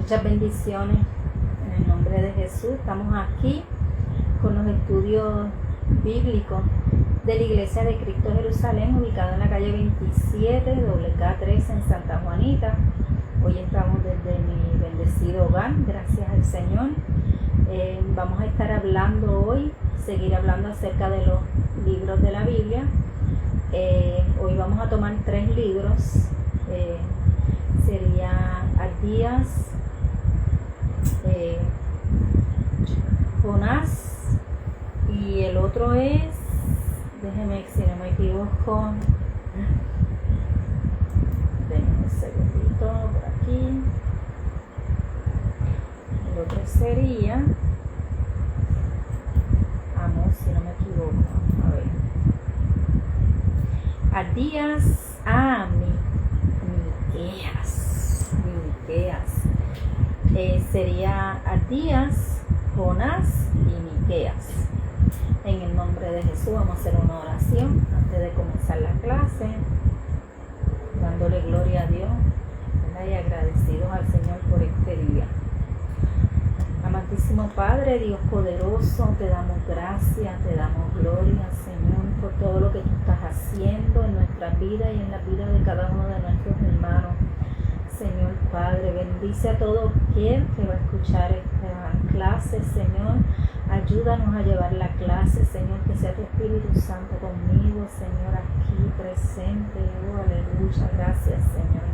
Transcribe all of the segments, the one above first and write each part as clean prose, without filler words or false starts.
Muchas bendiciones en el nombre de Jesús. Estamos aquí con los estudios bíblicos de la Iglesia de Cristo Jerusalén, ubicada en la calle 27, WK13 en Santa Juanita. Hoy estamos desde mi bendecido hogar, gracias al Señor. Vamos a estar hablando hoy, seguir hablando acerca de los libros de la Biblia. Hoy vamos a tomar 3 libros. Sería Abdías, Jonás, y el otro es, déjeme si no me equivoco, denme un segundito por aquí. El otro sería Amós, si no me equivoco. A ver, Abdías, Miqueas. Sería Abdías, Jonás y Miqueas. En el nombre de Jesús vamos a hacer una oración antes de comenzar la clase, dándole gloria a Dios, ¿verdad? Y agradecidos al Señor por este día. Amantísimo Padre, Dios poderoso, te damos gracias, te damos gloria, Señor, por todo lo que tú estás haciendo en nuestra vida y en la vida de cada uno de nuestros hermanos. Señor Padre, bendice a todo aquel que va a escuchar esta clase, Señor. Ayúdanos a llevar la clase, Señor, que sea tu Espíritu Santo conmigo, Señor, aquí presente. Oh, aleluya, gracias, Señor.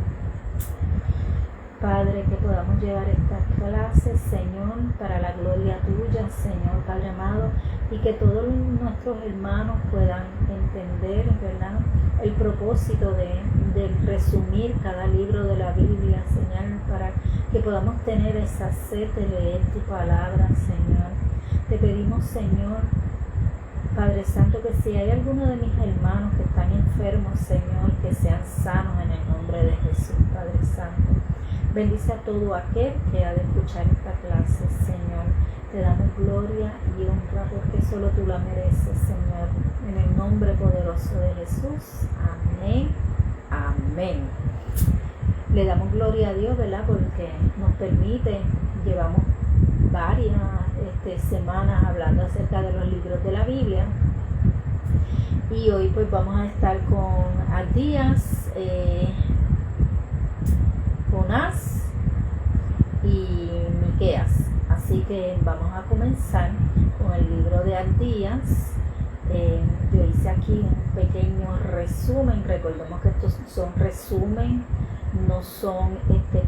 Padre, que podamos llevar esta clase, Señor, para la gloria tuya, Señor, Padre amado, y que todos nuestros hermanos puedan entender, ¿verdad?, el propósito de resumir cada libro de la Biblia, Señor, para que podamos tener esa sed de leer tu palabra, Señor. Te pedimos, Señor, Padre Santo, que si hay alguno de mis hermanos que están enfermos, Señor, que sean sanos en el nombre de Jesús, Padre Santo. Bendice a todo aquel que ha de escuchar esta clase, Señor. Te damos gloria y honra porque solo tú la mereces, Señor. En el nombre poderoso de Jesús. Amén. Amén. Le damos gloria a Dios, ¿verdad? Porque nos permite, llevamos varias semanas hablando acerca de los libros de la Biblia. Y hoy pues vamos a estar con Abdías, Jonás y Miqueas. Así que vamos a comenzar con el libro de Abdías. Yo hice aquí un pequeño resumen. Recordemos que estos son resumen, no son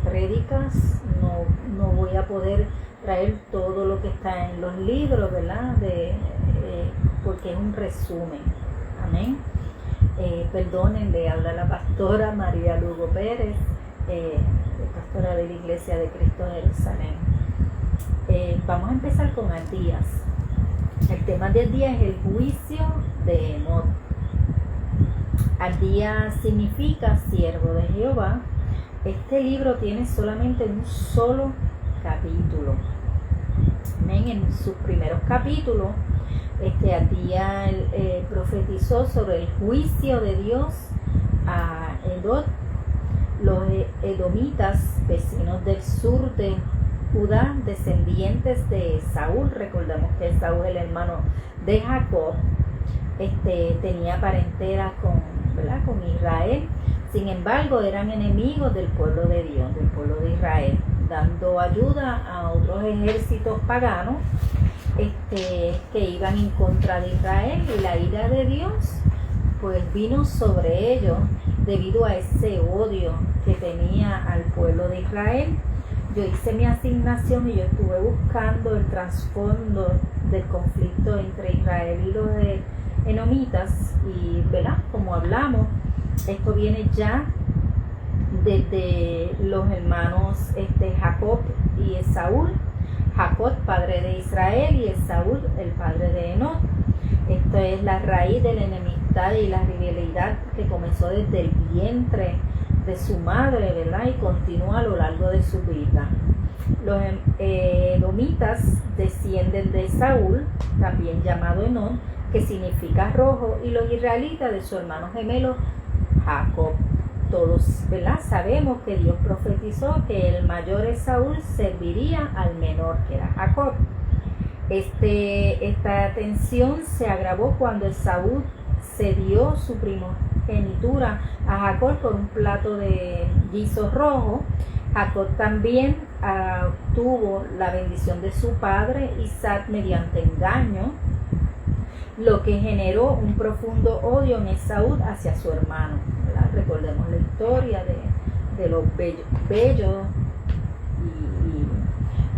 prédicas. No voy a poder traer todo lo que está en los libros, ¿verdad? Porque es un resumen. Amén. Perdonen, le habla la pastora María Lugo Pérez, pastora de la Iglesia de Cristo Jerusalén. Vamos a empezar con Abdías. El tema de Abdías es el juicio de Enoch. Abdías significa siervo de Jehová. Este libro tiene solamente un solo capítulo. En sus primeros capítulos, Abdías profetizó sobre el juicio de Dios a Edom, los edomitas, vecinos del sur de Judá, descendientes de Saúl. Recordemos que Saúl, el hermano de Jacob, tenía parentela con Israel. Sin embargo, eran enemigos del pueblo de Dios, del pueblo de Israel, dando ayuda a otros ejércitos paganos que iban en contra de Israel, y la ira de Dios pues vino sobre ellos debido a ese odio que tenía al pueblo de Israel. Yo hice mi asignación y yo estuve buscando el trasfondo del conflicto entre Israel y los edomitas, y ¿verdad?, como hablamos, esto viene ya desde los hermanos Jacob y Esaú. Jacob, padre de Israel, y Esaú, el padre de Enoch. Esto es la raíz de la enemistad y la rivalidad que comenzó desde el vientre de su madre, ¿verdad?, y continúa a lo largo de su vida. Los edomitas descienden de Saúl, también llamado Enoch, que significa rojo, y los israelitas de su hermano gemelo Jacob. todos, ¿verdad? Sabemos que Dios profetizó que el mayor Esaú serviría al menor, que era Jacob. Esta tensión se agravó cuando Esaú cedió su primogenitura a Jacob por un plato de guiso rojo. Jacob también tuvo la bendición de su padre Isaac mediante engaño, lo que generó un profundo odio en Esaú hacia su hermano, ¿verdad? Recordemos la historia de los bellos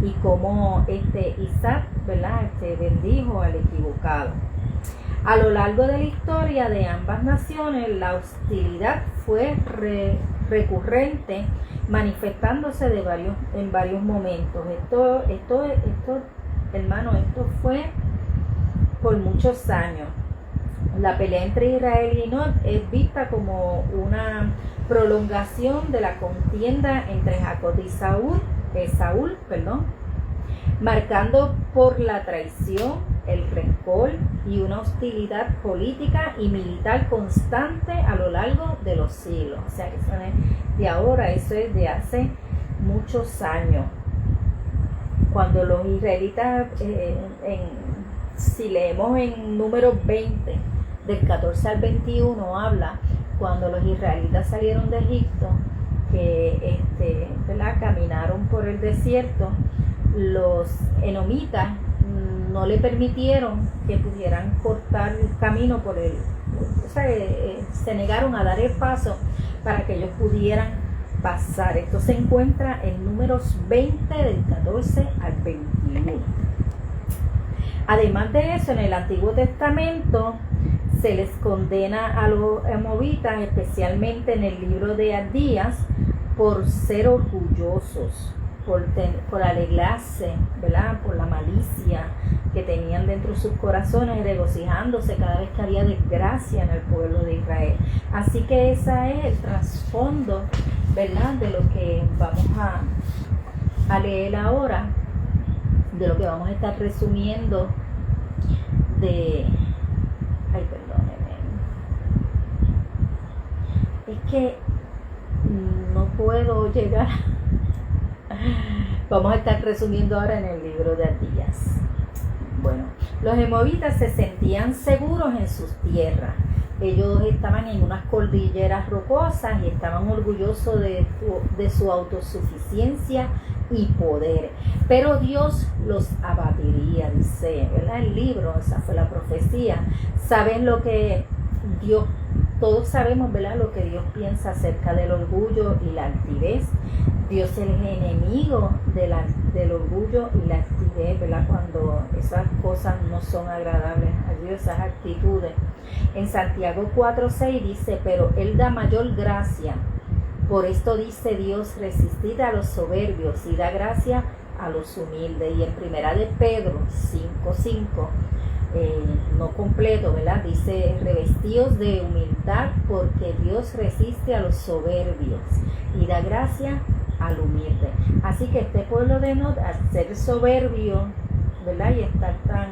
y cómo Isaac, ¿verdad? Bendijo al equivocado. A lo largo de la historia de ambas naciones, la hostilidad fue recurrente, manifestándose en varios momentos. Hermano, esto fue por muchos años. La pelea entre Israel y Nod es vista como una prolongación de la contienda entre Jacob y Saúl, marcando por la traición, el rencor y una hostilidad política y militar constante a lo largo de los siglos. O sea, que eso no es de ahora, eso es de hace muchos años. Cuando los israelitas, si leemos en Números 20, del 14 al 21, habla cuando los israelitas salieron de Egipto, que caminaron por el desierto, los edomitas no le permitieron que pudieran cortar el camino se negaron a dar el paso para que ellos pudieran pasar. Esto se encuentra en Números 20 del 14 al 21. Además de eso, en el Antiguo Testamento se les condena a los moabitas, especialmente en el libro de Abdías, por ser orgullosos, por alegrarse, ¿verdad? Por la malicia que tenían dentro de sus corazones, regocijándose cada vez que había desgracia en el pueblo de Israel. Así que ese es el trasfondo, ¿verdad?, de lo que vamos a leer ahora, de lo que vamos a estar resumiendo es que no puedo llegar. Vamos a estar resumiendo ahora en el libro de Abdías. Bueno, los moabitas se sentían seguros en sus tierras. Ellos estaban en unas cordilleras rocosas y estaban orgullosos de su autosuficiencia y poder. Pero Dios los abatiría, dice, ¿verdad? El libro, esa fue la profecía. ¿Saben lo que Dios, todos sabemos, ¿verdad?, lo que Dios piensa acerca del orgullo y la altivez? Dios es el enemigo del orgullo y la altivez, ¿verdad?, cuando esas cosas no son agradables a Dios, esas actitudes. En Santiago 4:6 dice, pero Él da mayor gracia. Por esto dice Dios, resistid a los soberbios y da gracia a los humildes. Y en primera de Pedro 5:5, no completo, ¿verdad?, dice, revestíos de humildad porque Dios resiste a los soberbios y da gracia al humilde. Así que este pueblo de Nod, al ser soberbio, ¿verdad?, y estar tan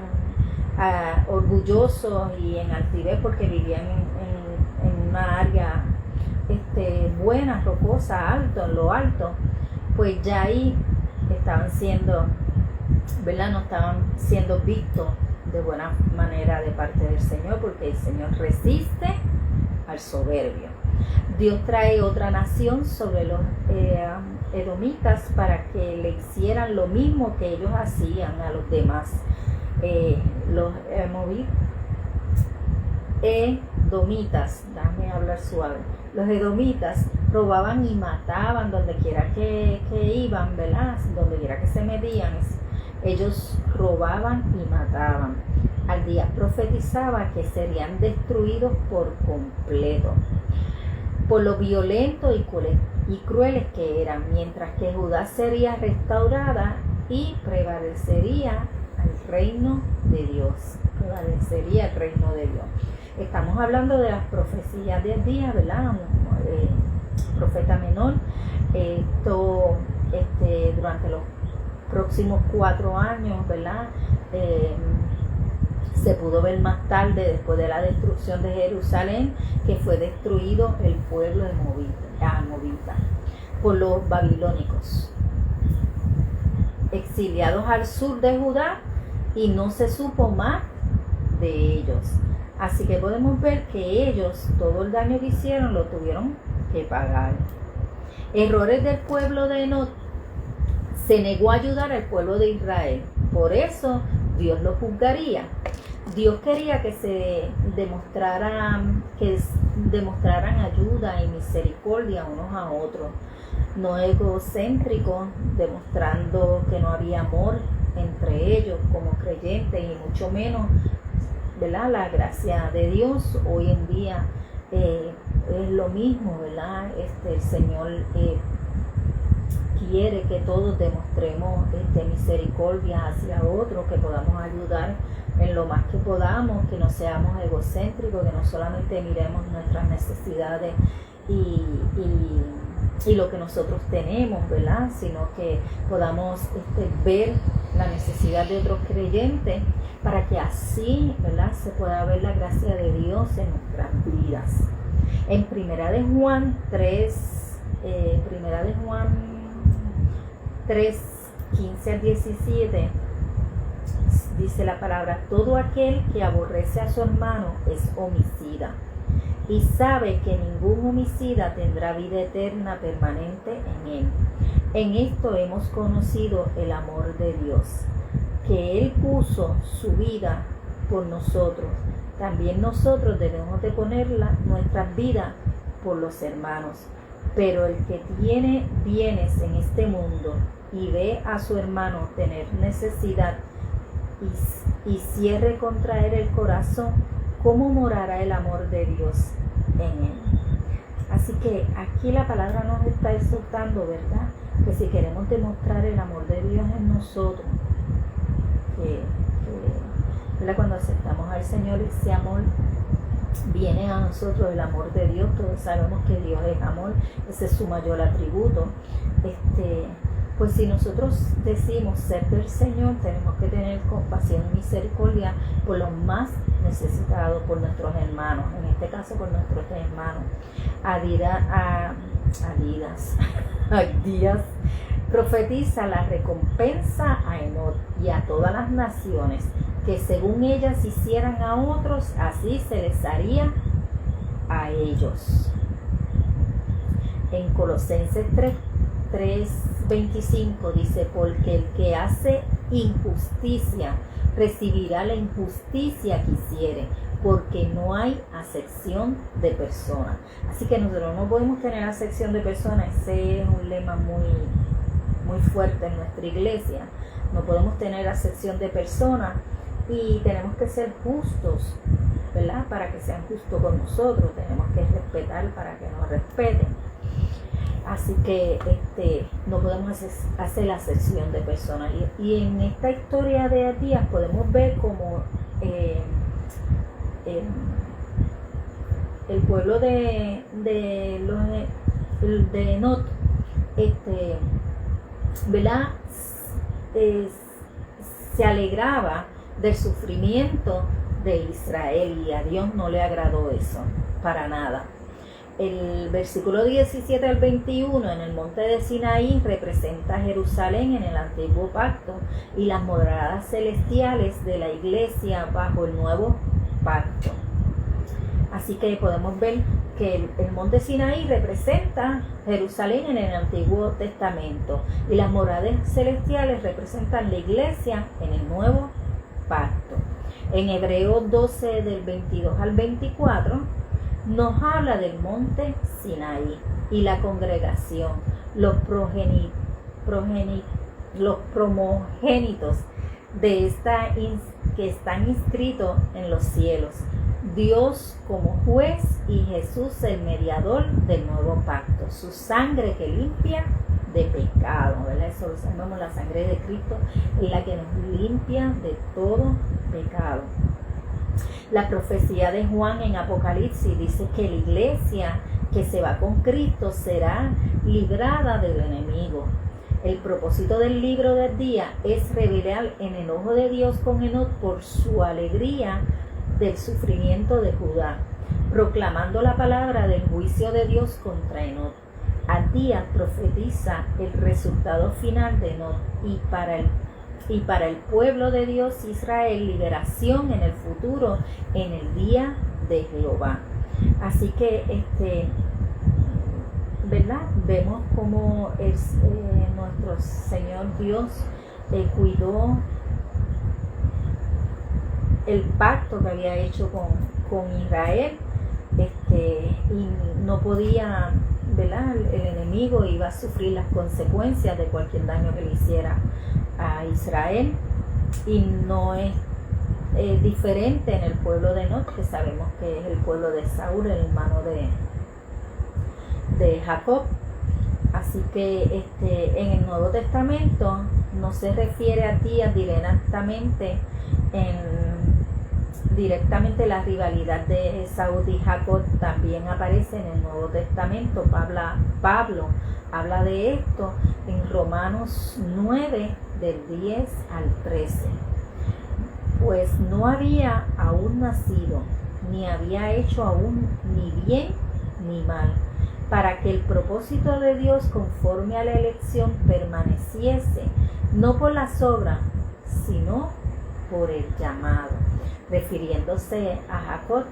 orgullosos y en altivez porque vivían en una área buena, rocosa, alto, en lo alto, pues ya ahí estaban siendo, ¿verdad?, no estaban siendo vistos de buena manera de parte del Señor, porque el Señor resiste al soberbio. Dios trae otra nación sobre los edomitas para que le hicieran lo mismo que ellos hacían a los demás. Los edomitas, déjame hablar suave, los edomitas robaban y mataban donde quiera que iban, ¿verdad?, donde quiera que se metían. Ellos robaban y mataban. Al día profetizaba que serían destruidos por completo, por lo violentos y crueles que eran, mientras que Judá sería restaurada y prevalecería el reino de Dios. Prevalecería el reino de Dios. Estamos hablando de las profecías del día, ¿verdad? Profeta menor. Durante los próximos 4 años, ¿verdad? Se pudo ver más tarde, después de la destrucción de Jerusalén, que fue destruido el pueblo de Moabit. movita por los babilónicos, exiliados al sur de Judá, y no se supo más de ellos. Así que podemos ver que ellos, todo el daño que hicieron, lo tuvieron que pagar. Errores del pueblo de Enot: se negó a ayudar al pueblo de Israel. Por eso Dios lo juzgaría. Dios quería que demostraran ayuda y misericordia unos a otros, no egocéntricos, demostrando que no había amor entre ellos como creyentes, y mucho menos, ¿verdad?, la gracia de Dios. Hoy en día es lo mismo, ¿verdad? El Señor quiere que todos demostremos misericordia hacia otros, que podamos ayudar en lo más que podamos, que no seamos egocéntricos, que no solamente miremos nuestras necesidades y lo que nosotros tenemos, ¿verdad?, sino que podamos ver la necesidad de otros creyentes, para que así, ¿verdad?, se pueda ver la gracia de Dios en nuestras vidas. En Primera de Juan 3, 15 al 17, dice la palabra: todo aquel que aborrece a su hermano es homicida, y sabe que ningún homicida tendrá vida eterna permanente en él. En esto hemos conocido el amor de Dios, que Él puso su vida por nosotros. También nosotros debemos de poner nuestras vidas por los hermanos. Pero el que tiene bienes en este mundo y ve a su hermano tener necesidad y cierre contra él el corazón, ¿cómo morará el amor de Dios en él? Así que aquí la palabra nos está exhortando, ¿verdad?, que si queremos demostrar el amor de Dios en nosotros, ¿verdad?, cuando aceptamos al Señor, ese amor viene a nosotros, el amor de Dios. Todos sabemos que Dios es amor, ese es su mayor atributo. Pues si nosotros decimos ser del Señor, tenemos que tener compasión y misericordia por los más necesitados, por nuestros hermanos, en este caso por nuestros hermanos. Días profetiza la recompensa a Enot y a todas las naciones, que según ellas hicieran a otros, así se les haría a ellos. En Colosenses 3:25 dice: porque el que hace injusticia recibirá la injusticia que hiciere, porque no hay acepción de personas. Así que nosotros no podemos tener acepción de personas. Ese es un lema muy fuerte en nuestra iglesia. No podemos tener acepción de personas, y tenemos que ser justos, ¿verdad?, para que sean justos con nosotros. Tenemos que respetar para que nos respeten. Así que no podemos hacer la acepción de personas. Y en esta historia de Abdías podemos ver como el pueblo de Enot, ¿verdad?, se alegraba del sufrimiento de Israel, y a Dios no le agradó eso para nada. El versículo 17 al 21, en el monte de Sinaí, representa a Jerusalén en el antiguo pacto y las moradas celestiales de la iglesia bajo el nuevo pacto. Así que podemos ver que el monte Sinaí representa Jerusalén en el Antiguo Testamento, y las moradas celestiales representan la iglesia en el nuevo pacto. En Hebreos 12 del 22 al 24 nos habla del monte Sinaí y la congregación, los primogénitos de esta que están inscritos en los cielos, Dios como juez y Jesús el mediador del nuevo pacto, su sangre que limpia de pecado, ¿verdad? Eso lo sabemos, la sangre de Cristo es la que nos limpia de todo pecado. La profecía de Juan en Apocalipsis dice que la iglesia que se va con Cristo será librada del enemigo. El propósito del libro del día es revelar el enojo de Dios con Enot por su alegría del sufrimiento de Judá, proclamando la palabra del juicio de Dios contra Enot. Abdías profetiza el resultado final de Not y para el pueblo de Dios Israel liberación en el futuro, en el día de Jehová. Así que ¿verdad? Vemos cómo nuestro Señor Dios cuidó el pacto que había hecho con Israel, y no podía, ¿verdad? El enemigo iba a sufrir las consecuencias de cualquier daño que le hiciera a Israel, y no es diferente en el pueblo de Not, que sabemos que es el pueblo de Saúl, el hermano de Jacob. Así que en el Nuevo Testamento no se refiere a Abdías directamente la rivalidad de Saúl y Jacob también aparece en el Nuevo Testamento. Pablo habla de esto en Romanos 9 del 10 al 13. Pues no había aún nacido, ni había hecho aún ni bien ni mal, para que el propósito de Dios conforme a la elección permaneciese, no por las obras, sino por el llamado. Refiriéndose a Jacob,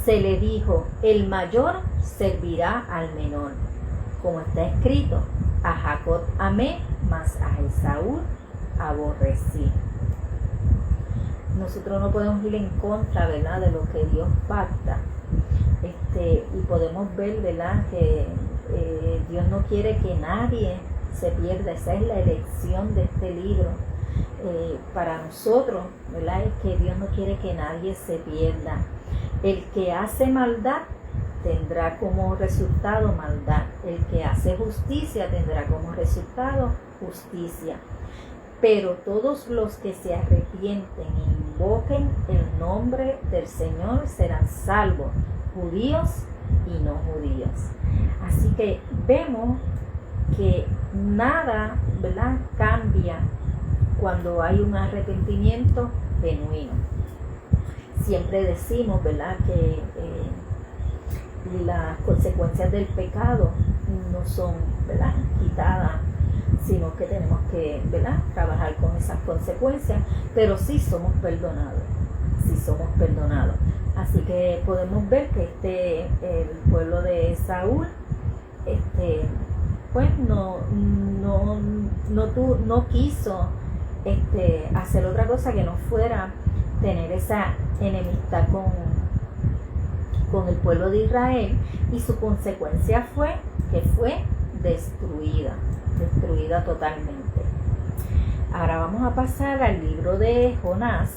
se le dijo: el mayor servirá al menor, como está escrito: a Jacob amé, mas a Esaú aborrecí. Nosotros no podemos ir en contra, ¿verdad?, de lo que Dios pacta, y podemos ver, ¿verdad?, que Dios no quiere que nadie se pierda. Esa es la elección de este libro. Para nosotros, ¿verdad?, es que Dios no quiere que nadie se pierda. El que hace maldad tendrá como resultado maldad. El que hace justicia tendrá como resultado justicia. Pero todos los que se arrepienten e invoquen el nombre del Señor serán salvos, judíos y no judíos. Así que vemos que nada, ¿verdad?, cambia cuando hay un arrepentimiento genuino. Siempre decimos, ¿verdad?, que las consecuencias del pecado no son, ¿verdad?, quitadas, sino que tenemos que, ¿verdad?, trabajar con esas consecuencias, pero sí somos perdonados, Así que podemos ver que el pueblo de Saúl, pues no quiso hacer otra cosa que no fuera tener esa enemistad con el pueblo de Israel, y su consecuencia fue que fue destruida totalmente. Ahora vamos a pasar al libro de Jonás.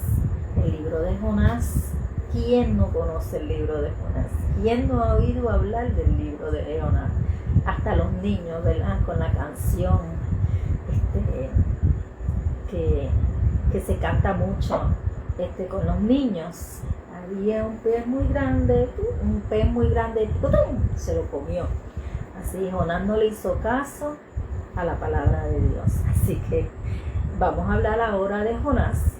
El libro de Jonás, ¿quién no conoce el libro de Jonás? ¿Quién no ha oído hablar del libro de Jonás? Hasta los niños, ¿verdad?, con la canción que se canta mucho con los niños. Había un pez muy grande, ¡tutum!, se lo comió. Así Jonás no le hizo caso a la palabra de Dios. Así que vamos a hablar ahora de Jonás.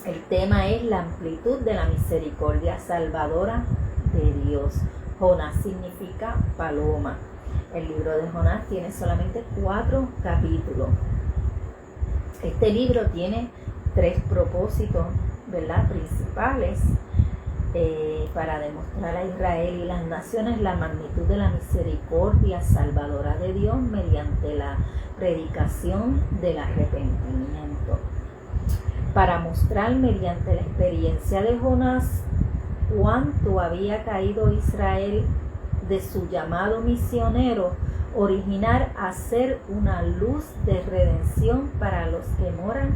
El tema es la amplitud de la misericordia salvadora de Dios. Jonás significa paloma. El libro de Jonás tiene solamente 4 capítulos. Este libro tiene 3 propósitos, ¿verdad?, principales, para demostrar a Israel y las naciones la magnitud de la misericordia salvadora de Dios mediante la predicación del arrepentimiento. Para mostrar mediante la experiencia de Jonás cuánto había caído Israel de su llamado misionero original a ser una luz de redención para los que moran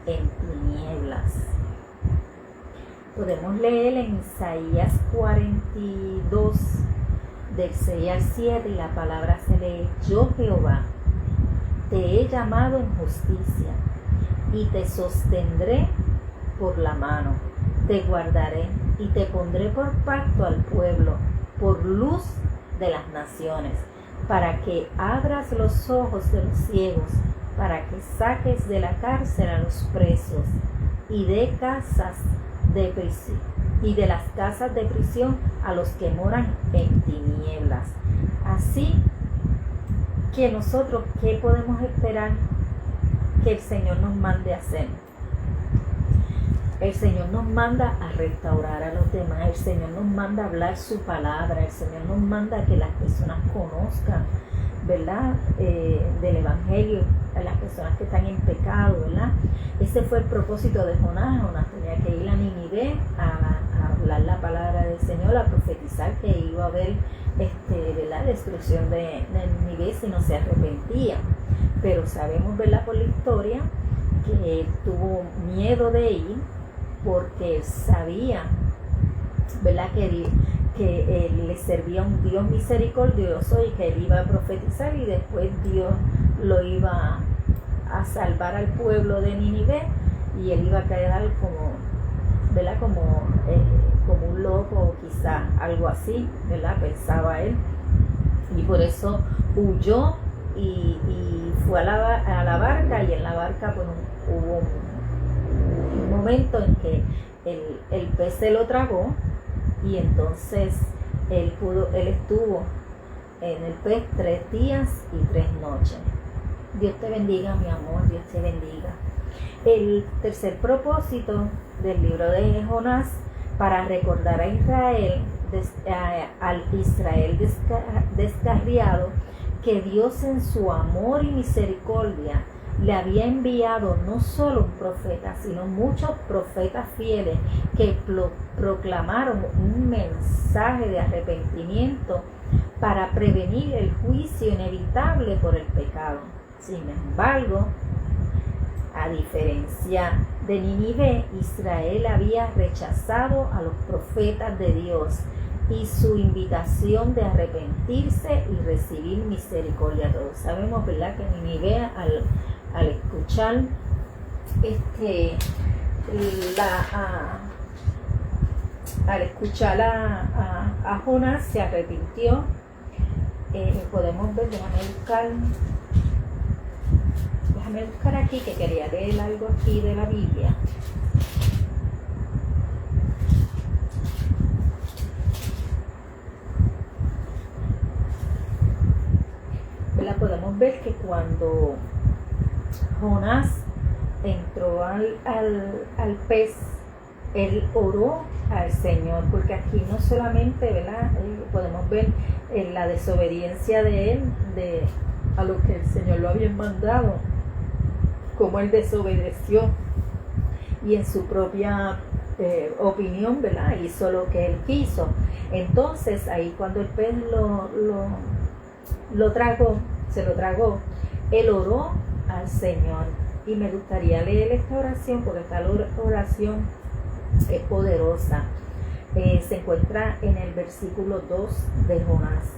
en tinieblas. Podemos leer en Isaías 42, del 6 al 7, y la palabra se lee: yo, Jehová, te he llamado en justicia, y te sostendré por la mano, te guardaré y te pondré por pacto al pueblo, por luz de las naciones, para que abras los ojos de los ciegos, para que saques de la cárcel a los presos, y de las casas de prisión a los que moran en tinieblas, Así que nosotros, ¿qué podemos esperar que el Señor nos mande a hacer? El Señor nos manda a restaurar a los demás, el Señor nos manda a hablar su palabra, el Señor nos manda a que las personas conozcan, ¿verdad? Del Evangelio, a las personas que están en pecado, ¿verdad? Ese fue el propósito de Jonás. Jonás tenía que ir a Nínive a hablar la palabra del Señor, a profetizar que iba a haber ¿verdad? Destrucción de Nínive si no se arrepentía. Pero sabemos, ¿verdad? Por la historia que él tuvo miedo de ir, porque él sabía, ¿verdad? Que él le servía a un Dios misericordioso y que él iba a profetizar y después Dios lo iba a salvar al pueblo de Nínive y él iba a quedar como, ¿verdad? Como un loco, quizá algo así, ¿verdad? Pensaba él, y por eso huyó y fue a la barca, y en la barca pues, hubo un momento en que el pez se lo tragó, y entonces él estuvo en el pez 3 días y 3 noches. Dios te bendiga, mi amor, Dios te bendiga. El tercer propósito del libro de Jonás, para recordar a Israel, al Israel descarriado, que Dios en su amor y misericordia le había enviado no solo un profeta, sino muchos profetas fieles que proclamaron un mensaje de arrepentimiento para prevenir el juicio inevitable por el pecado. Sin embargo, a diferencia de Nínive, Israel había rechazado a los profetas de Dios y su invitación de arrepentirse y recibir misericordia. Todos sabemos, ¿verdad?, que Nínive al escuchar a Jonás se arrepintió. Podemos ver, déjame buscar aquí, que quería leer algo aquí de la Biblia. Podemos ver que cuando Jonás entró al pez, él oró al Señor, porque aquí no solamente, ¿verdad?, podemos ver la desobediencia de él a lo que el Señor lo había mandado, como él desobedeció y en su propia opinión, ¿verdad?, hizo lo que él quiso. Entonces ahí cuando el pez se lo tragó, él oró al Señor. Y me gustaría leer esta oración, porque esta oración es poderosa. Se encuentra en el versículo 2 de Jonás,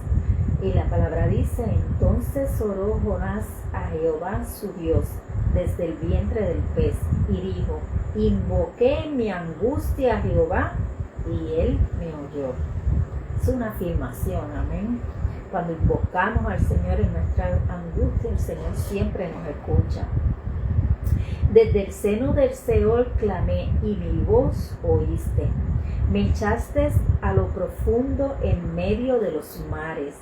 y la palabra dice: entonces oró Jonás a Jehová su Dios desde el vientre del pez, y dijo: invoqué en mi angustia a Jehová, y él me oyó. Es una afirmación, amén. Cuando invocamos al Señor en nuestra angustia, el Señor siempre nos escucha. Desde el seno del Seol clamé, y mi voz oíste. Me echaste a lo profundo en medio de los mares,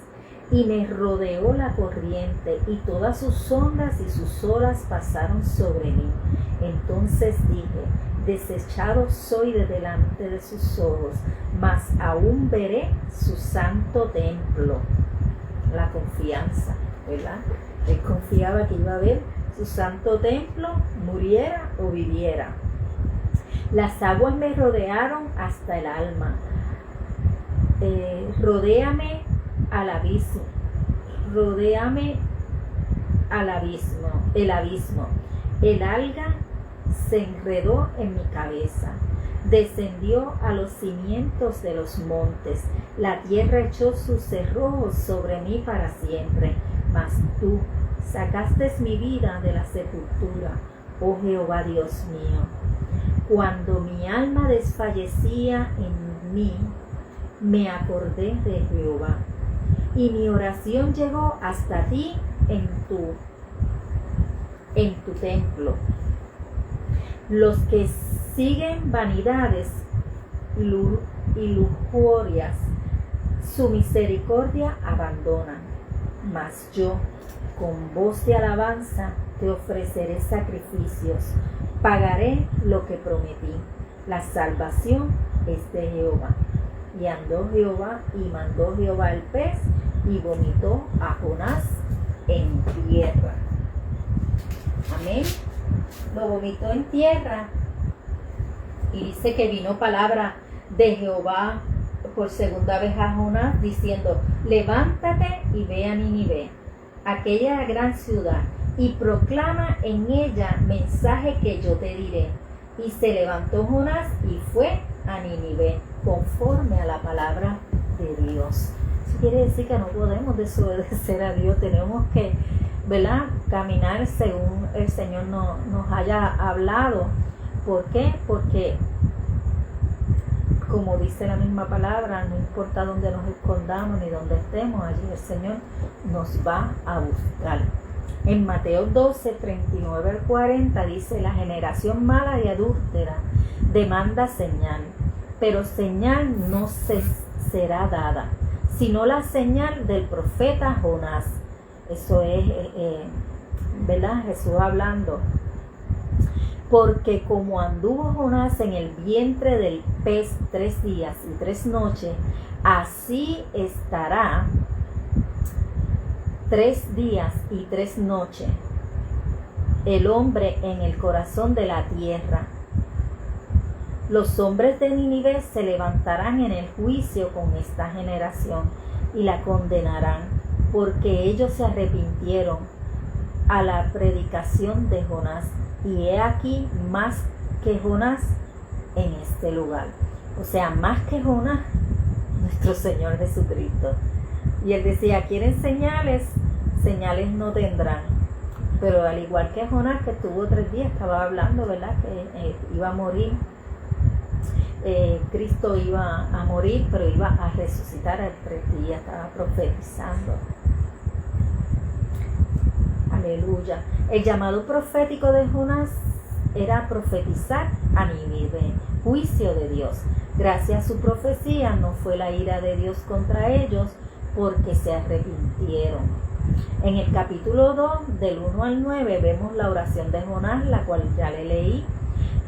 y me rodeó la corriente, y todas sus ondas y sus olas pasaron sobre mí. Entonces dije: desechado soy de delante de sus ojos, mas aún veré su santo templo. La confianza, ¿verdad? Él confiaba que iba a ver su santo templo, muriera o viviera. Las aguas me rodearon hasta el alma. Rodéame al abismo. El abismo. El alga se enredó en mi cabeza. Descendió a los cimientos de los montes. La tierra echó sus cerrojos sobre mí para siempre. Mas tú sacaste mi vida de la sepultura, oh Jehová Dios mío. Cuando mi alma desfallecía en mí, me acordé de Jehová, y mi oración llegó hasta ti en tu templo. Los que siguen vanidades y lujurias, su misericordia abandonan. Mas yo, con voz de alabanza, te ofreceré sacrificios. Pagaré lo que prometí. La salvación es de Jehová. Y andó Jehová y mandó Jehová el pez y vomitó a Jonás en tierra. Amén. Lo vomitó en tierra. Y dice que vino palabra de Jehová por segunda vez a Jonás diciendo: levántate y ve a Nínive, aquella gran ciudad, y proclama en ella mensaje que yo te diré. Y se levantó Jonás y fue a Nínive, conforme a la palabra de Dios. Eso quiere decir que no podemos desobedecer a Dios, tenemos que, ¿verdad?, caminar según el Señor nos haya hablado. ¿Por qué? Porque, como dice la misma palabra, no importa dónde nos escondamos ni dónde estemos, allí el Señor nos va a buscar. En Mateo 12, 39 al 40 dice: la generación mala y adúltera demanda señal, pero señal no se será dada, sino la señal del profeta Jonás. Eso es, ¿verdad?, Jesús hablando. Porque como anduvo Jonás en el vientre del pez 3 días y 3 noches, así estará 3 días y 3 noches el hombre en el corazón de la tierra. Los hombres de Nínive se levantarán en el juicio con esta generación y la condenarán, porque ellos se arrepintieron a la predicación de Jonás. Y he aquí más que Jonás en este lugar. O sea, más que Jonás, nuestro Señor Jesucristo. Y él decía: quieren señales, señales no tendrán. Pero al igual que Jonás, que estuvo 3 días, estaba hablando, ¿verdad?, que iba a morir. Cristo iba a morir, pero iba a resucitar al 3 días, estaba profetizando. Aleluya. El llamado profético de Jonás era profetizar a Nínive, juicio de Dios. Gracias a su profecía no fue la ira de Dios contra ellos, porque se arrepintieron. En el capítulo 2, del 1 al 9, vemos la oración de Jonás, la cual ya le leí.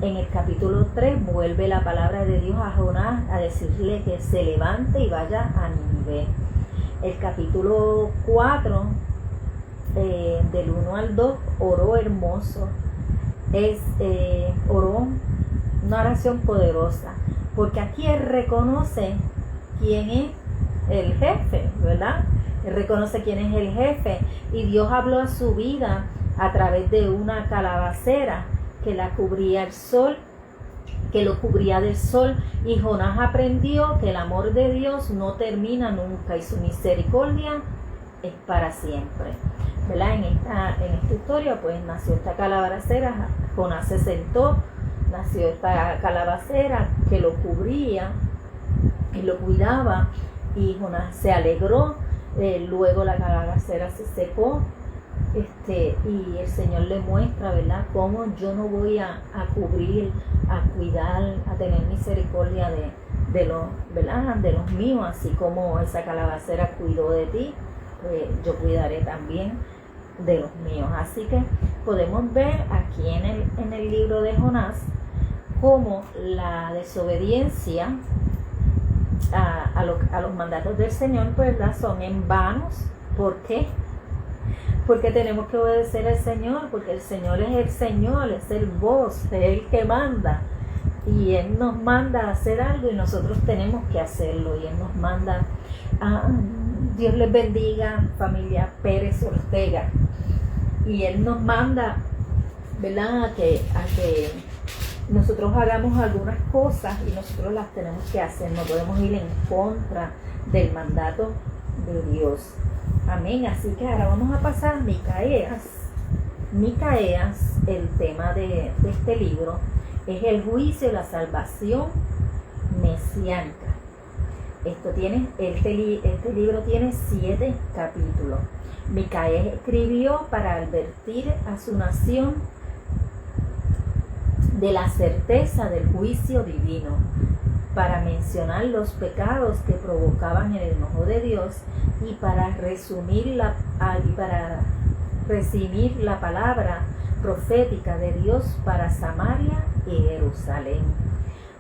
En el capítulo 3 vuelve la palabra de Dios a Jonás a decirle que se levante y vaya a Nínive. El capítulo 4, del 1 al 2, oró hermoso. Oró una oración poderosa, porque aquí él reconoce quién es el jefe, ¿verdad? Él reconoce quién es el jefe, y Dios habló a su vida a través de una calabacera que la cubría el sol, que lo cubría del sol, y Jonás aprendió que el amor de Dios no termina nunca y su misericordia es para siempre, ¿verdad? En esta historia pues nació esta calabacera, Jonás se sentó, nació esta calabacera que lo cubría y lo cuidaba, y Jonás se alegró. Luego la calabacera se secó, y el Señor le muestra, ¿verdad?, cómo yo no voy a cubrir, a cuidar, a tener misericordia de los, ¿verdad?, de los míos, así como esa calabacera cuidó de ti, pues yo cuidaré también de los míos. Así que podemos ver aquí en el libro de Jonás cómo la desobediencia a los mandatos del Señor, pues, son en vanos. ¿Por qué? Porque tenemos que obedecer al Señor, porque el Señor es el Señor, es el voz, es el que manda, y Él nos manda a hacer algo y nosotros tenemos que hacerlo, y Él nos manda Dios les bendiga, familia Pérez Ortega, y Él nos manda, ¿verdad?, a que nosotros hagamos algunas cosas y nosotros las tenemos que hacer, no podemos ir en contra del mandato de Dios. Amén. Así que ahora vamos a pasar a Micaías. Micaías, el tema de este libro es el juicio y la salvación mesiánica. Este libro tiene 7 capítulos. Micaías escribió para advertir a su nación de la certeza del juicio divino. para mencionar los pecados que provocaban el enojo de Dios y para resumir la palabra profética de Dios para Samaria y Jerusalén.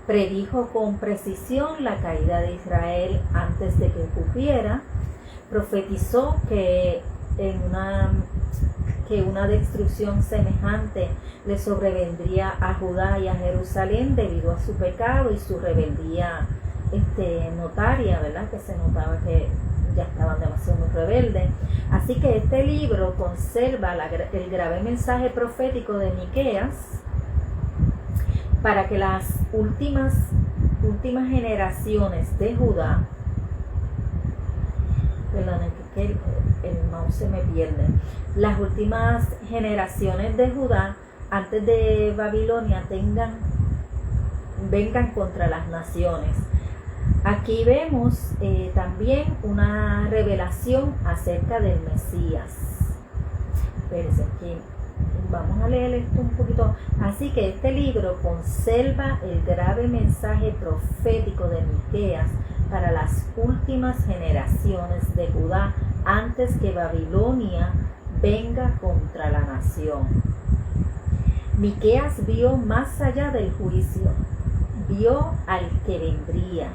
Predijo con precisión la caída de Israel antes de que ocurriera. Profetizó que una destrucción semejante le sobrevendría a Judá y a Jerusalén debido a su pecado y su rebeldía notaria, ¿verdad? Que se notaba que ya estaban demasiado rebeldes. Así que este libro conserva el grave mensaje profético de Miqueas para que las últimas generaciones de Judá, que el mouse se me pierde, las últimas generaciones de Judá antes de Babilonia vengan contra las naciones. Aquí vemos también una revelación acerca del Mesías. Espérense, aquí vamos a leer esto un poquito. Así que este libro conserva el grave mensaje profético de Miqueas para las últimas generaciones de Judá antes que Babilonia venga contra la nación. Miqueas vio más allá del juicio, vio al que vendría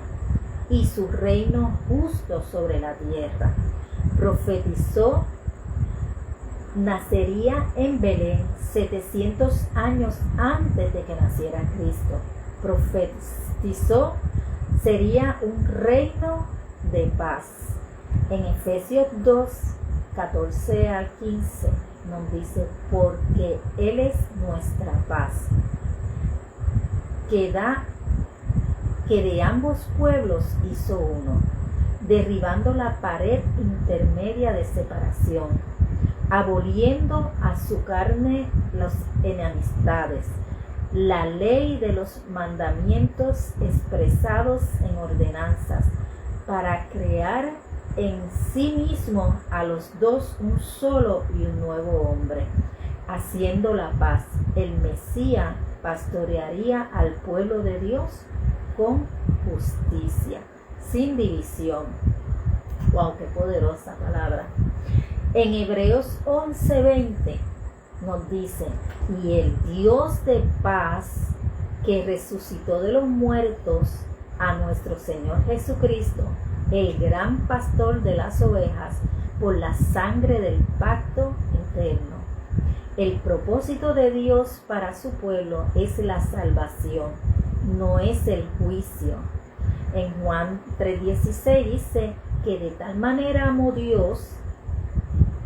y su reino justo sobre la tierra. Profetizó, nacería en Belén 700 años antes de que naciera Cristo. Profetizó, sería un reino de paz. En Efesios 2, 14 al 15 nos dice, porque Él es nuestra paz, que de ambos pueblos hizo uno, derribando la pared intermedia de separación, aboliendo a su carne las enemistades, la ley de los mandamientos expresados en ordenanzas, para crear en sí mismo a los dos un solo y un nuevo hombre, haciendo la paz. El Mesías pastorearía al pueblo de Dios con justicia, sin división. Wow, qué poderosa palabra. En Hebreos 11:20 nos dice, y el Dios de paz, que resucitó de los muertos a nuestro Señor Jesucristo, el gran pastor de las ovejas, por la sangre del pacto eterno. El propósito de Dios para su pueblo es la salvación, no es el juicio. En Juan 3:16 dice que de tal manera amó Dios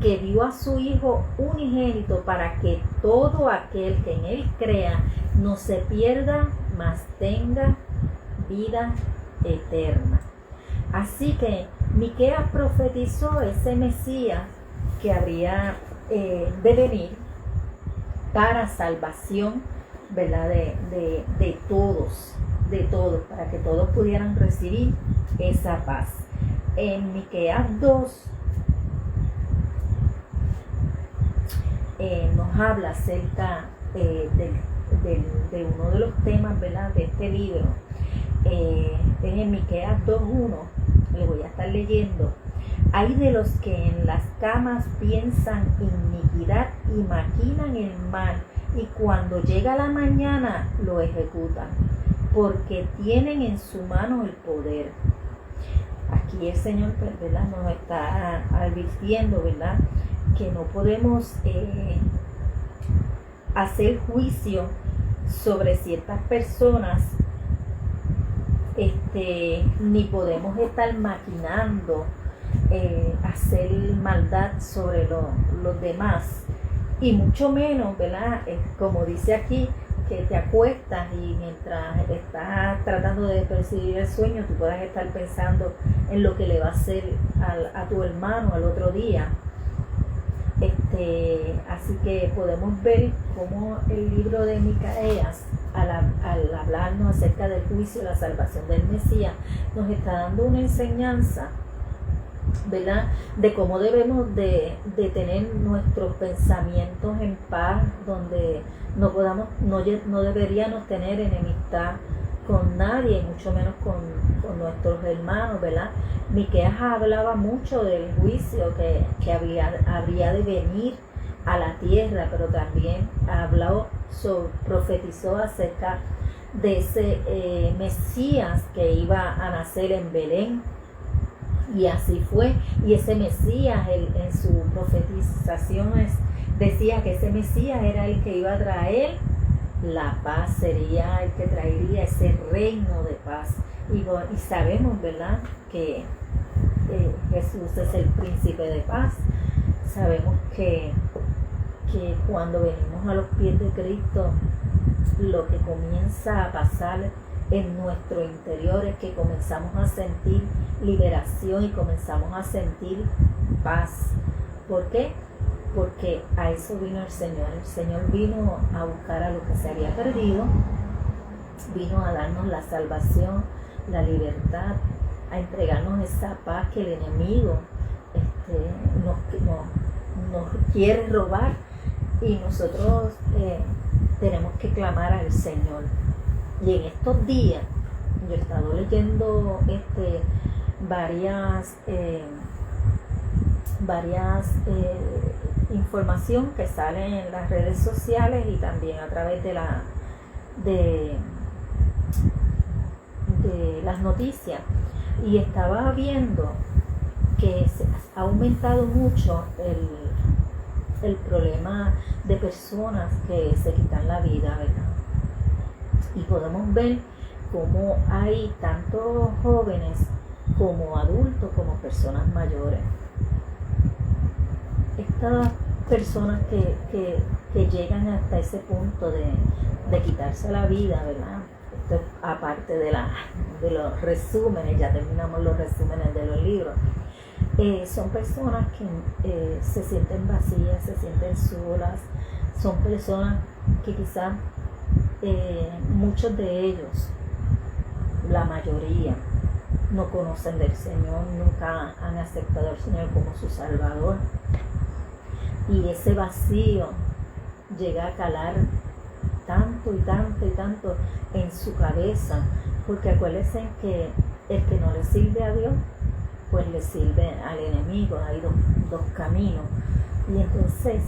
que dio a su Hijo unigénito para que todo aquel que en Él crea no se pierda, mas tenga vida eterna. Así que Miqueas profetizó ese Mesías que habría de venir para salvación, ¿verdad? De todos, para que todos pudieran recibir esa paz. En Miqueas 2 nos habla acerca de uno de los temas, ¿verdad?, de este libro. Es en Miqueas 2:1, le voy a estar leyendo. Hay de los que en las camas piensan iniquidad y maquinan el mal, y cuando llega la mañana lo ejecutan, porque tienen en su mano el poder. Aquí el Señor, ¿verdad?, nos está advirtiendo, ¿verdad?, que no podemos hacer juicio sobre ciertas personas, ni podemos estar maquinando hacer maldad sobre los demás, y mucho menos, ¿verdad?, como dice aquí, que te acuestas y mientras estás tratando de percibir el sueño, tú puedas estar pensando en lo que le va a hacer a tu hermano al otro día. Así que podemos ver cómo el libro de Miqueas, al hablarnos acerca del juicio y la salvación del Mesías, nos está dando una enseñanza, ¿verdad?, de cómo debemos de tener nuestros pensamientos en paz, donde no deberíamos tener enemistad con nadie, mucho menos con nuestros hermanos, ¿verdad? Miqueas hablaba mucho del juicio que habría de venir a la tierra, pero también profetizó acerca de ese Mesías que iba a nacer en Belén. Y así fue. Y ese Mesías, en su profetizaciones, decía que ese Mesías era el que iba a traer la paz, sería el que traería ese reino de paz. Y sabemos, ¿verdad?, que Jesús es el príncipe de paz. Sabemos que cuando venimos a los pies de Cristo, lo que comienza a pasar en nuestro interior es que comenzamos a sentir liberación y comenzamos a sentir paz. ¿Por qué? Porque a eso vino el Señor. El Señor vino a buscar a lo que se había perdido, vino a darnos la salvación, la libertad, a entregarnos esa paz que el enemigo nos quiere robar, y nosotros tenemos que clamar al Señor. Y en estos días yo he estado leyendo varias información que sale en las redes sociales y también a través de las noticias, y estaba viendo que ha aumentado mucho el problema de personas que se quitan la vida, ¿verdad? Y podemos ver cómo hay tanto jóvenes como adultos, como personas mayores. Estas personas que llegan hasta ese punto de quitarse la vida, ¿verdad? Esto es aparte de los resúmenes, ya terminamos los resúmenes de los libros. Son personas que se sienten vacías, se sienten solas, son personas que quizás muchos de ellos, la mayoría, no conocen del Señor, nunca han aceptado al Señor como su Salvador, y ese vacío llega a calar tanto y tanto y tanto en su cabeza, porque acuérdense que el que no le sirve a Dios, pues le sirve al enemigo. Hay dos caminos, y entonces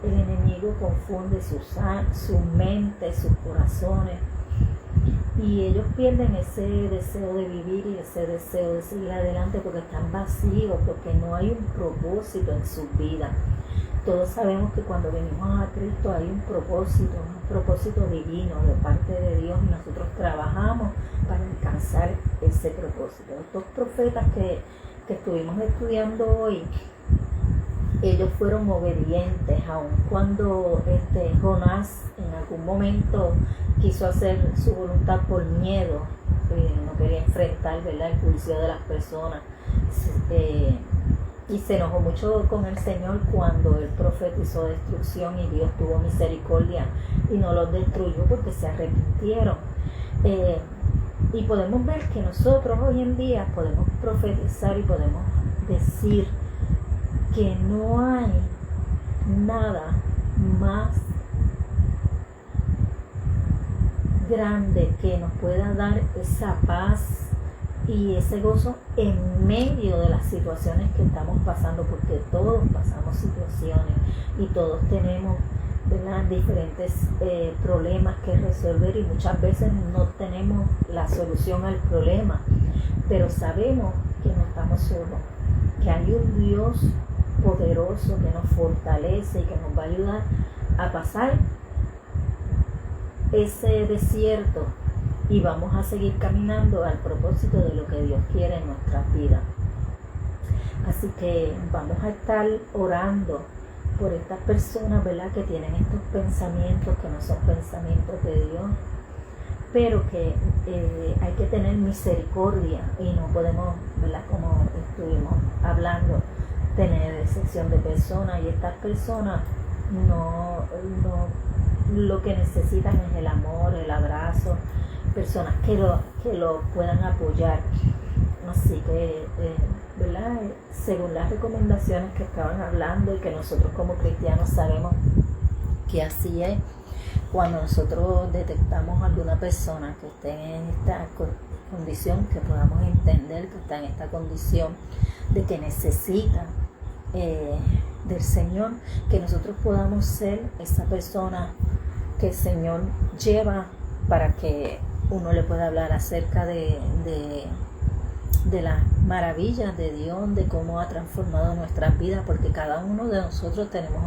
el enemigo confunde su mente, sus corazones, y ellos pierden ese deseo de vivir y ese deseo de seguir adelante, porque están vacíos, porque no hay un propósito en su vida. Todos sabemos que cuando venimos a Cristo hay un propósito divino de parte de Dios, y nosotros trabajamos para alcanzar ese propósito. Estos profetas que estuvimos estudiando hoy, ellos fueron obedientes, aun cuando Jonás en algún momento quiso hacer su voluntad por miedo, no quería enfrentar, ¿verdad?, el juicio de las personas, y se enojó mucho con el Señor cuando él profetizó destrucción, y Dios tuvo misericordia y no los destruyó porque se arrepintieron. Y podemos ver que nosotros hoy en día podemos profetizar y podemos decir que no hay nada más grande que nos pueda dar esa paz y ese gozo en medio de las situaciones que estamos pasando, porque todos pasamos situaciones y todos tenemos, ¿verdad?, diferentes problemas que resolver, y muchas veces no tenemos la solución al problema, pero sabemos que no estamos solos, que hay un Dios poderoso que nos fortalece y que nos va a ayudar a pasar ese desierto, y vamos a seguir caminando al propósito de lo que Dios quiere en nuestras vidas. Así que vamos a estar orando por estas personas, ¿verdad?, que tienen estos pensamientos que no son pensamientos de Dios, pero que hay que tener misericordia, y no podemos, ¿verdad?, como estuvimos hablando, tener excepción de personas, y estas personas no lo que necesitan es el amor, el abrazo, personas que lo puedan apoyar. Así que, ¿verdad?, según las recomendaciones que estaban hablando y que nosotros como cristianos sabemos que así es, Cuando nosotros detectamos a alguna persona que esté en esta condición, que podamos entender que está en esta condición de que necesita del Señor, que nosotros podamos ser esa persona que el Señor lleva para que uno le pueda hablar acerca de las maravillas de Dios, de cómo ha transformado nuestras vidas, porque cada uno de nosotros tenemos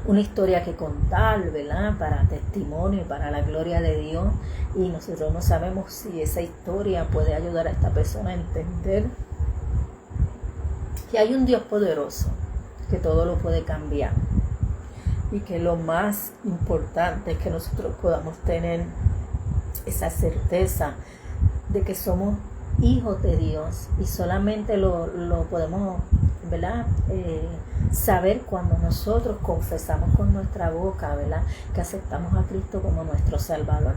una historia que contar, ¿verdad? Para testimonio y para la gloria de Dios, y nosotros no sabemos si esa historia puede ayudar a esta persona a entender que hay un Dios poderoso, que todo lo puede cambiar, y que lo más importante es que nosotros podamos tener esa certeza de que somos hijos de Dios, y solamente lo podemos, ¿verdad? Saber cuando nosotros confesamos con nuestra boca, ¿verdad?, que aceptamos a Cristo como nuestro Salvador.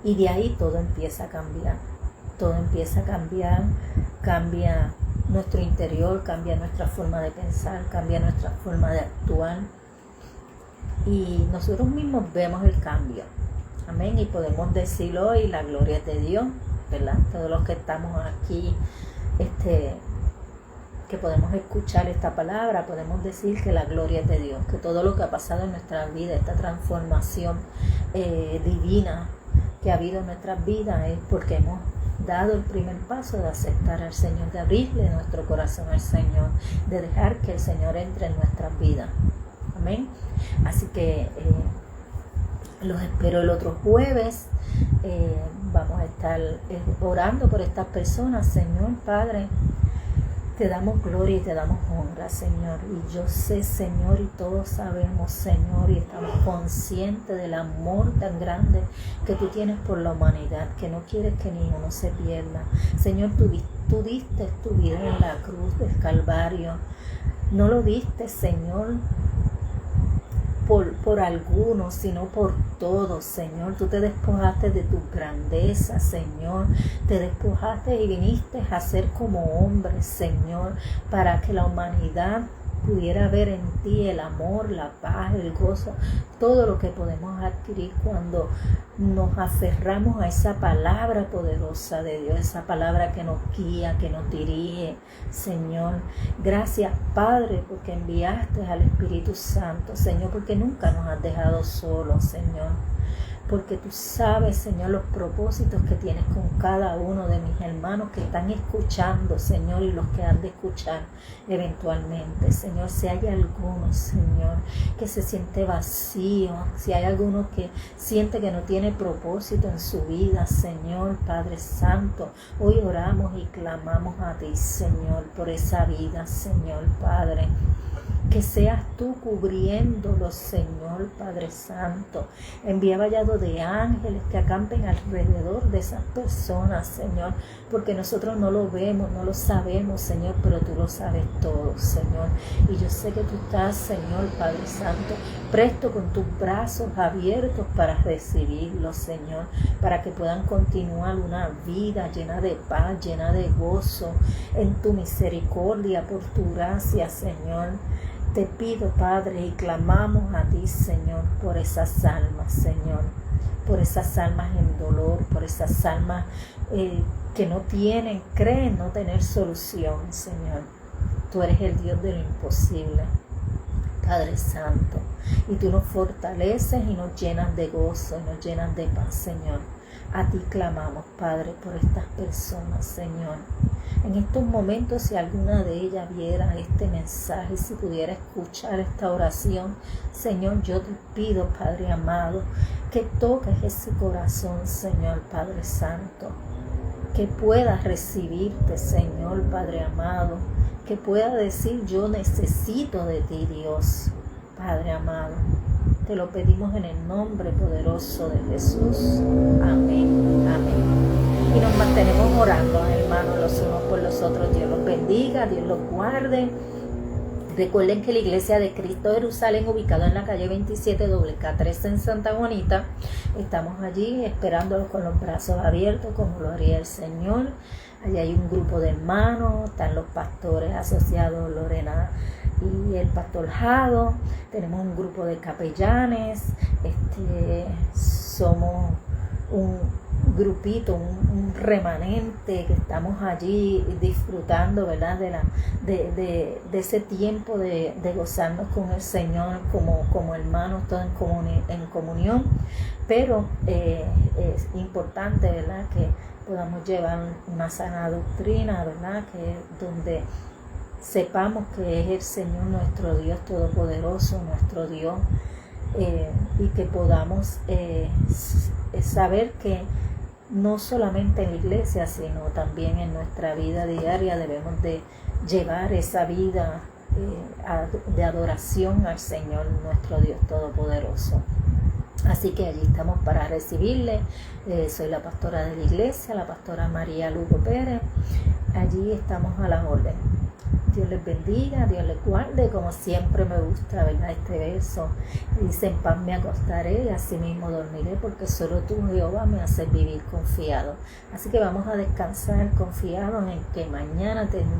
Y de ahí todo empieza a cambiar. Todo empieza a cambiar, cambia nuestro interior, cambia nuestra forma de pensar, cambia nuestra forma de actuar. Y nosotros mismos vemos el cambio. Amén. Y podemos decirlo hoy, la gloria es de Dios, ¿verdad? Todos los que estamos aquí, que podemos escuchar esta palabra, podemos decir que la gloria es de Dios, que todo lo que ha pasado en nuestra vida, esta transformación divina que ha habido en nuestras vidas, es porque hemos dado el primer paso de aceptar al Señor, de abrirle nuestro corazón al Señor, de dejar que el Señor entre en nuestras vidas. Amén. Así que los espero el otro jueves. Vamos a estar orando por estas personas. Señor Padre, te damos gloria y te damos honra, Señor. Y yo sé, Señor, y todos sabemos, Señor, y estamos conscientes del amor tan grande que tú tienes por la humanidad, que no quieres que ni uno se pierda. Señor, tú diste tu vida en la cruz del Calvario. No lo diste, Señor, por algunos, sino por todos, Señor. Tú te despojaste de tu grandeza, Señor. Te despojaste y viniste a ser como hombre, Señor, para que la humanidad pudiera ver en ti el amor, la paz, el gozo, todo lo que podemos adquirir cuando nos aferramos a esa palabra poderosa de Dios, esa palabra que nos guía, que nos dirige, Señor. Gracias, Padre, porque enviaste al Espíritu Santo, Señor, porque nunca nos has dejado solos, Señor. Porque tú sabes, Señor, los propósitos que tienes con cada uno de mis hermanos que están escuchando, Señor, y los que han de escuchar eventualmente. Señor, si hay alguno, Señor, que se siente vacío, si hay alguno que siente que no tiene propósito en su vida, Señor, Padre Santo, hoy oramos y clamamos a ti, Señor, por esa vida, Señor, Padre. Que seas tú cubriéndolo, Señor, Padre Santo. Envía vallado de ángeles que acampen alrededor de esas personas, Señor, porque nosotros no lo vemos, no lo sabemos, Señor, pero tú lo sabes todo, Señor. Y yo sé que tú estás, Señor, Padre Santo, presto con tus brazos abiertos para recibirlos, Señor, para que puedan continuar una vida llena de paz, llena de gozo, en tu misericordia, por tu gracia, Señor. Te pido, Padre, y clamamos a ti, Señor, por esas almas, Señor, por esas almas en dolor, por esas almas que no creen no tener solución, Señor. Tú eres el Dios de lo imposible, Padre Santo, y tú nos fortaleces y nos llenas de gozo y nos llenas de paz, Señor. A ti clamamos, Padre, por estas personas, Señor. En estos momentos, si alguna de ellas viera este mensaje, si pudiera escuchar esta oración, Señor, yo te pido, Padre amado, que toques ese corazón, Señor, Padre Santo, que pueda recibirte, Señor, Padre amado, que pueda decir, yo necesito de ti, Dios, Padre amado. Te lo pedimos en el nombre poderoso de Jesús. Amén, amén. Y nos mantenemos orando, hermanos, los unos por los otros. Dios los bendiga, Dios los guarde. Recuerden que la Iglesia de Cristo Jerusalén, ubicada en la calle 27 WK13 en Santa Juanita, estamos allí esperándolos con los brazos abiertos, como lo haría el Señor. Allí hay un grupo de hermanos, están los pastores asociados Lorena y el pastor Jado, tenemos un grupo de capellanes, somos un grupito, un remanente que estamos allí disfrutando, ¿verdad? De ese tiempo de gozarnos con el Señor como hermanos, todos en comunión, pero es importante, ¿verdad?, que podamos llevar una sana doctrina, ¿verdad?, que donde sepamos que es el Señor nuestro Dios todopoderoso, nuestro Dios, y que podamos saber que no solamente en la iglesia, sino también en nuestra vida diaria debemos de llevar esa vida de adoración al Señor nuestro Dios todopoderoso. Así que allí estamos para recibirle. Soy la pastora de la iglesia, la pastora María Lugo Pérez. Allí estamos a la orden. Dios les bendiga, Dios les guarde. Como siempre me gusta, ¿verdad?, este verso. Dice: en paz me acostaré y así mismo dormiré, porque solo tú, Jehová, me haces vivir confiado. Así que vamos a descansar confiados en que mañana tenemos